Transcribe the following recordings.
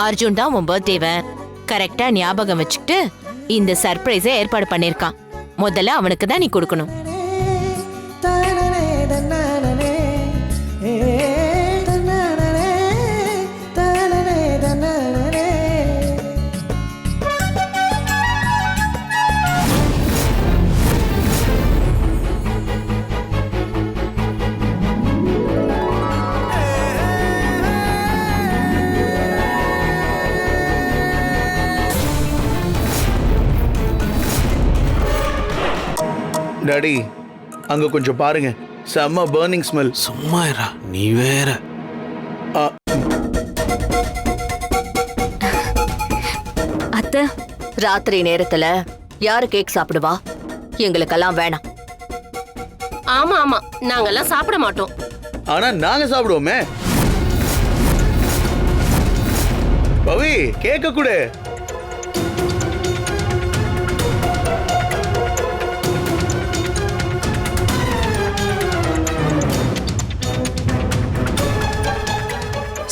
அர்ஜுன் தான் உன் பர்த்டேவை கரெக்டா ஞாபகம் வச்சுக்கிட்டு இந்த சர்ப்ரைஸை ஏற்பாடு பண்ணிருக்கான். முதல்ல அவனுக்கு தான் நீ கொடுக்கணும். டாடி, அங்க கொஞ்சம் பாருங்க, செம்ம பர்னிங் ஸ்மெல். சும்மா இருடா, நீ வேற. அத்தை, ராத்திரி நேரத்துல யாரு கேக் சாப்பிடுவா? எங்களுக்கெல்லாம் வேணாம். ஆமா ஆமா, நாங்கெல்லாம் சாப்பிட மாட்டோம். ஆனா நாங்க சாப்பிடுவோமே. பவி, கேக்க கூட.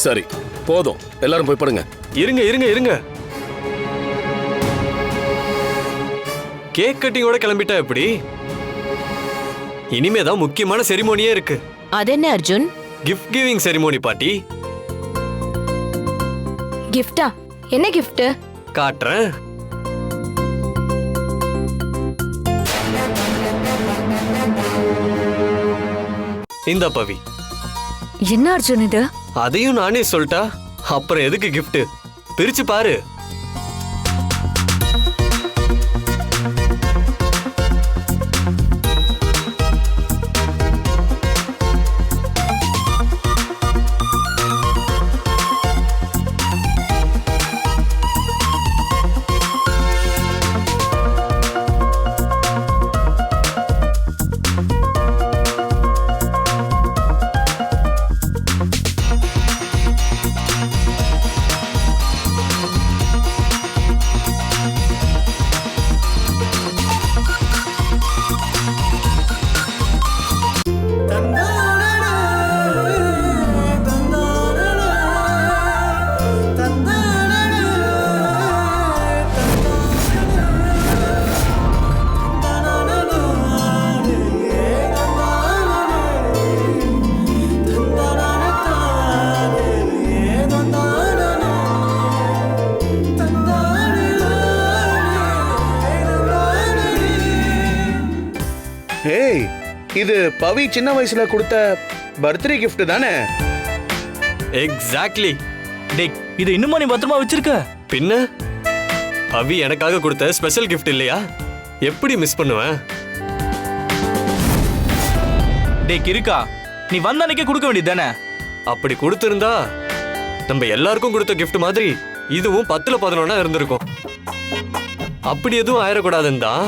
சரி, போதும், எல்லாரும் போய் படுங்க. இருங்க இருங்க இருங்க, கேக் கட்டிங்கோட கிளம்பிட்டா எப்படி? இனிமேதான் முக்கியமான செரிமோனியே இருக்கு. அது என்ன அர்ஜுன்? கிஃப்ட் கிவிங் செரிமோனி பாட்டி. கிஃப்டா? என்ன கிஃப்ட்? காட்டுறேன். இந்த பவி. என்ன அர்ஜுன் இது? அதையும் நானே சொல்லிட்டா அப்புறம் எதுக்கு கிஃப்ட்? பிரிச்சு பாரு. ஏய், இது பவி சின்ன வயசுல கொடுத்த பர்த்டே கிஃப்ட் தானே? எக்ஸாக்ட்லி. டேய், இது இன்னுமா நீ பத்திரமா வச்சிருக்க? பின்ன பவி எனக்காக கொடுத்த ஸ்பெஷல் கிஃப்ட் இல்லையா? எப்படி மிஸ் பண்ணுவேன்? டேய் கிறுக்கா, நீ வந்த அன்னைக்கே கொடுக்க வேண்டியது தானே? அப்படி கொடுத்திருந்தா நம்ம எல்லாருக்கும் கொடுத்த கிஃப்ட் மாதிரி இதுவும் 10ல 11 இருந்திருக்கும். அப்படி எதுவும் ஆயிடக்கூடாதுன்னு தான்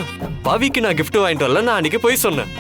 பவிக்கு நான் கிஃப்ட் வாங்கிட்டு வரல நான் அன்னைக்கு போய் சொன்னேன்.